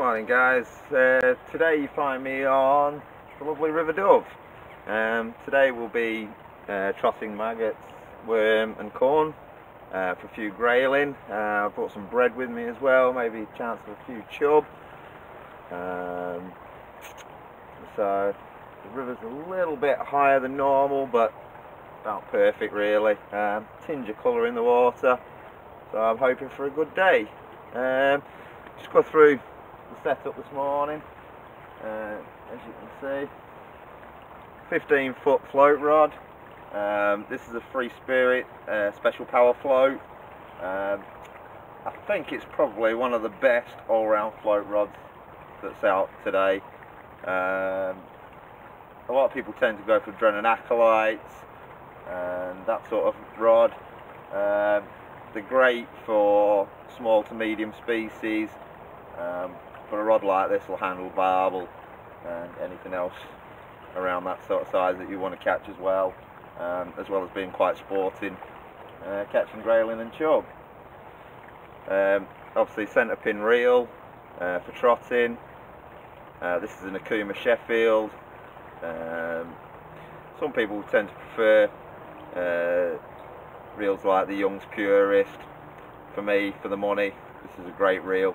Morning guys, today you find me on the lovely River Dove. Today we'll be trotting maggots, worm and corn for a few grayling. I brought some bread with me as well, maybe a chance of a few chub. So the river's a little bit higher than normal, but about perfect really. Tinge of colour in the water, so I'm hoping for a good day. Just go through the setup this morning. As you can see, 15-foot float rod. This is a Free Spirit special power float. I think it's probably one of the best all-round float rods that's out today. A lot of people tend to go for Drennan acolytes and that sort of rod. They're great for small to medium species, but a rod like this will handle barbel and anything else around that sort of size that you want to catch as well as being quite sporting, catching grayling and chub. Obviously centre pin reel for trotting. This is an Akuma Sheffield. Some people tend to prefer reels like the Young's Purist. For me, for the money, this is a great reel.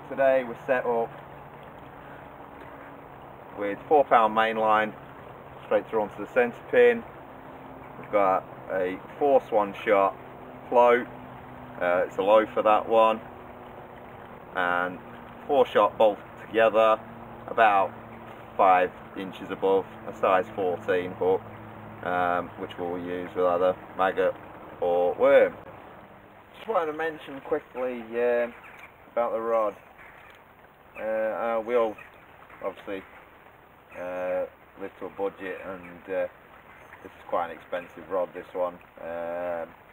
Today we're set up with 4-pound mainline straight through onto the centre pin. We've got a 4-swan shot float. It's a low for that one, and 4-shot bolt together about 5 inches above a size 14 hook, which we'll use with either maggot or worm. Just wanted to mention quickly about the rod. We all obviously live to a budget, and this is quite an expensive rod. This one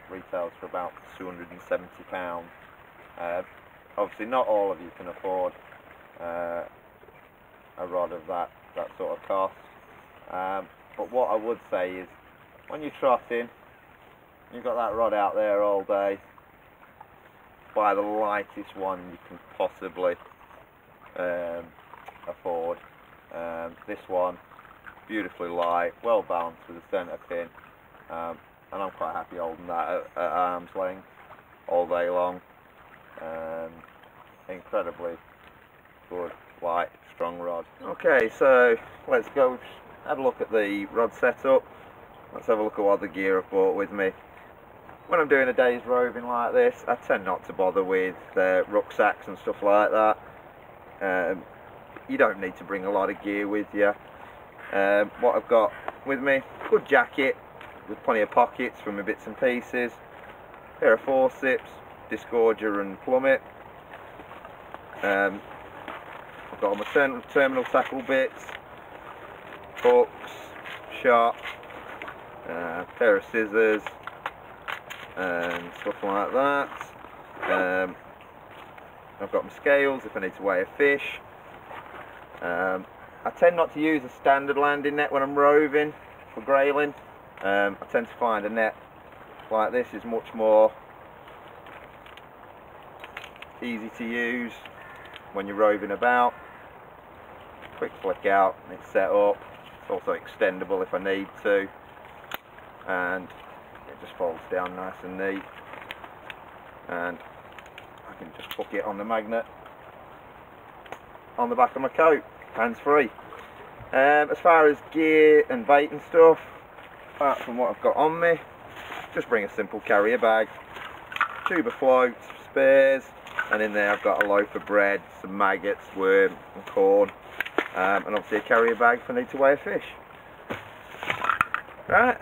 retails for about £270. Obviously not all of you can afford a rod of that sort of cost, but what I would say is, when you're trotting, you've got that rod out there all day, buy the lightest one you can possibly afford. This one, beautifully light, well balanced with the centre pin, and I'm quite happy holding that at arm's length all day long. Incredibly good, light, strong rod. Okay, so let's go have a look at the rod setup. Let's have a look at what the gear I've brought with me. When I'm doing a day's roving like this, I tend not to bother with rucksacks and stuff like that. You don't need to bring a lot of gear with you. What I've got with me, good jacket with plenty of pockets for my bits and pieces, pair of forceps, disgorger and plummet. I've got all my terminal tackle bits, hooks, shot, pair of scissors and stuff like that. I've got my scales if I need to weigh a fish. I tend not to use a standard landing net when I'm roving for grayling. I tend to find a net like this is much more easy to use when you're roving about. Quick flick out and it's set up. It's also extendable if I need to, and it just folds down nice and neat, and I can just hook it on the magnet on the back of my coat, hands free. As far as gear and bait and stuff, apart from what I've got on me, just bring a simple carrier bag, tube of floats, spares, and in there I've got a loaf of bread, some maggots, worm and corn, and obviously a carrier bag if I need to weigh a fish. Right,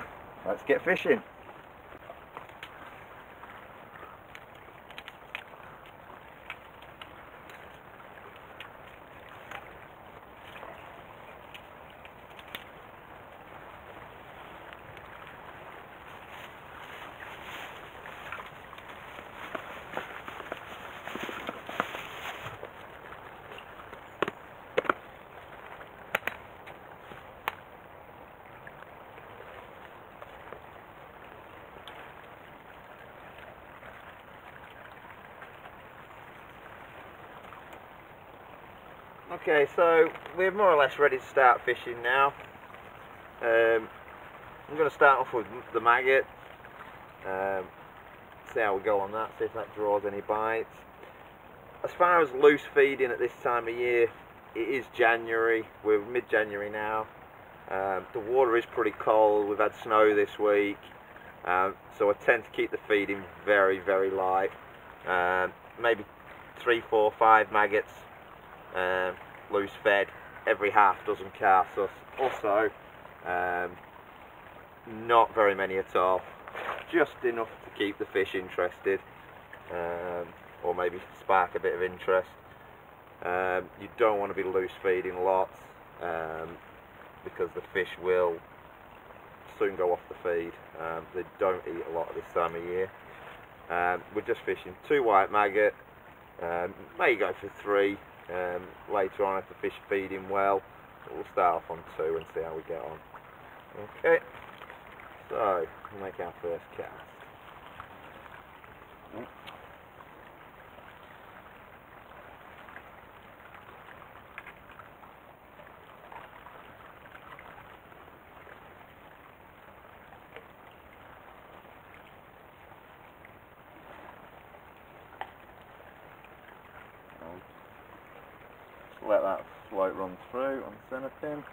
let's get fishing. Okay, so we're more or less ready to start fishing now. I'm going to start off with the maggot, see how we go on that, see if that draws any bites. As far as loose feeding at this time of year, it is January, we're mid-January now. The water is pretty cold, we've had snow this week, so I tend to keep the feeding very, very light. Maybe 3, 4, 5 maggots loose fed every half dozen casts. Also, not very many at all, just enough to keep the fish interested, or maybe spark a bit of interest. You don't want to be loose feeding lots, because the fish will soon go off the feed. They don't eat a lot at this time of year. We're just fishing 2 white maggot, may go for 3 later on if the fish are feeding well, but we'll start off on 2 and see how we get on. Okay, so we'll make our first cast. Let that float run through on the centre pin.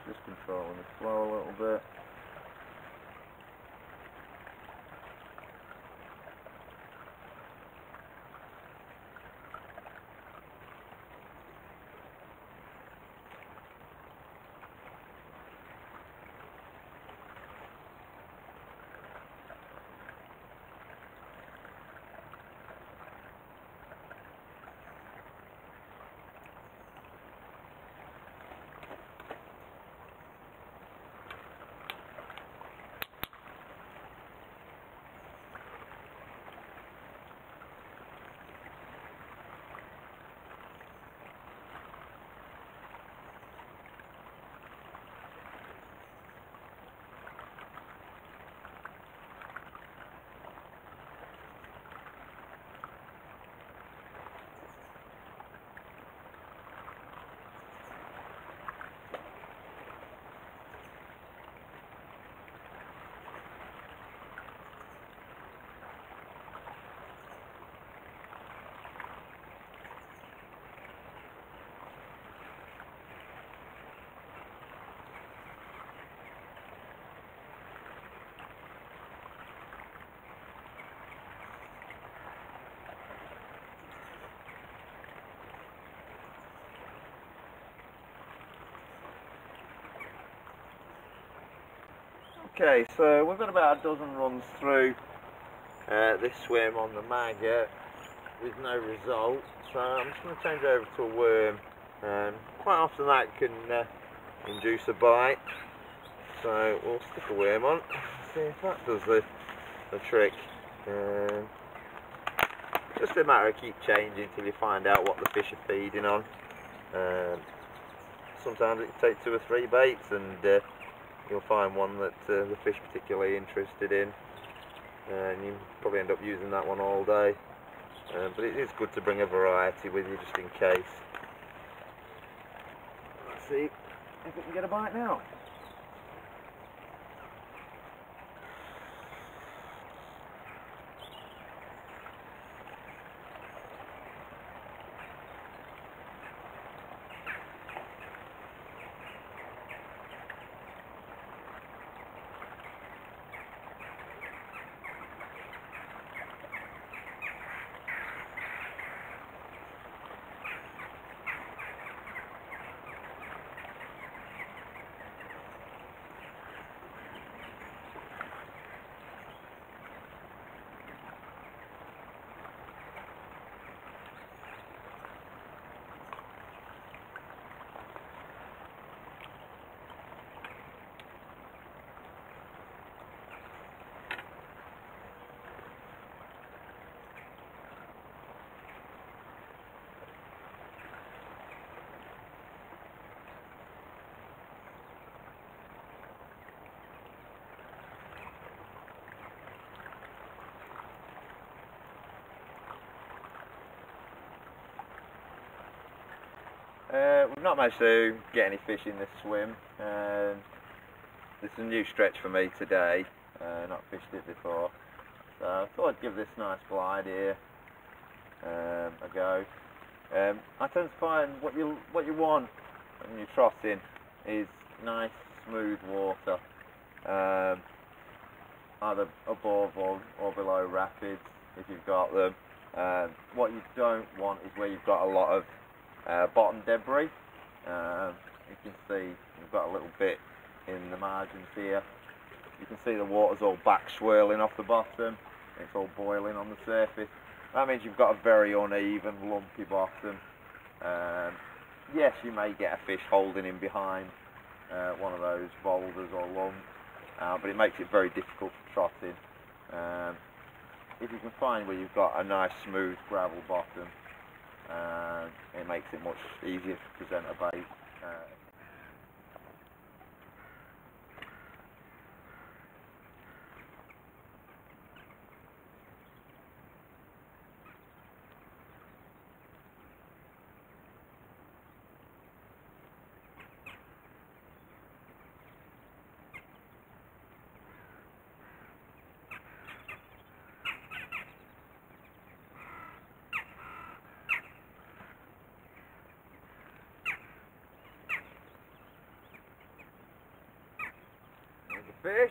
Just controlling the flow a little bit. Okay, so we've got about a dozen runs through this swim on the maggot with no result, so I'm just going to change over to a worm. Quite often that can induce a bite, so we'll stick a worm on, see if that does the trick. Just a matter of keep changing till you find out what the fish are feeding on. Sometimes it can take 2 or 3 baits and you'll find one that the fish are particularly interested in, and you probably end up using that one all day. But it is good to bring a variety with you just in case. Let's see if we can get a bite now. we've not managed to get any fish in this swim. This is a new stretch for me today, not fished it before. So I thought I'd give this nice glide here a go. I tend to find what you want when you're trotting is nice smooth water, either above or below rapids if you've got them. What you don't want is where you've got a lot of bottom debris. You can see you've got a little bit in the margins here. You can see the water's all back swirling off the bottom. It's all boiling on the surface. That means you've got a very uneven, lumpy bottom. Yes, you may get a fish holding in behind one of those boulders or lumps, but it makes it very difficult for trotting. If you can find where you've got a nice smooth gravel bottom, it makes it much easier to present a bait. Fish.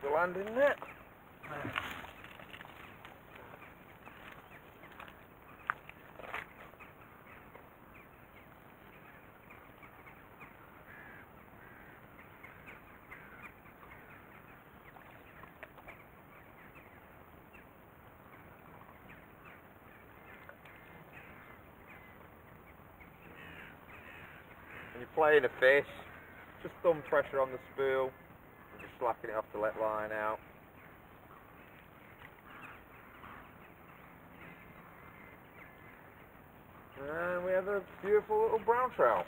The landing net. When you're playing a fish, just thumb pressure on the spool and just slapping it off to let line out. And we have a beautiful little brown trout.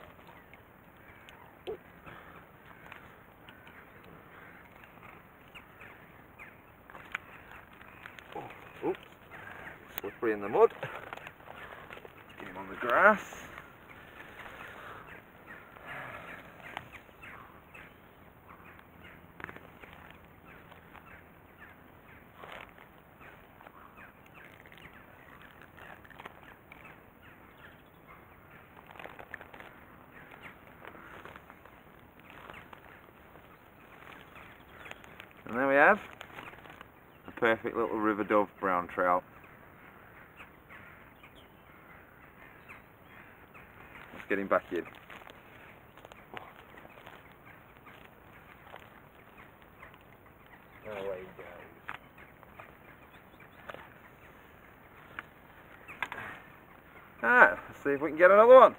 Oops, slippery in the mud. Get him on the grass. And there we have a perfect little river dove brown trout. Let's get him back in. Away he goes. Alright, let's see if we can get another one.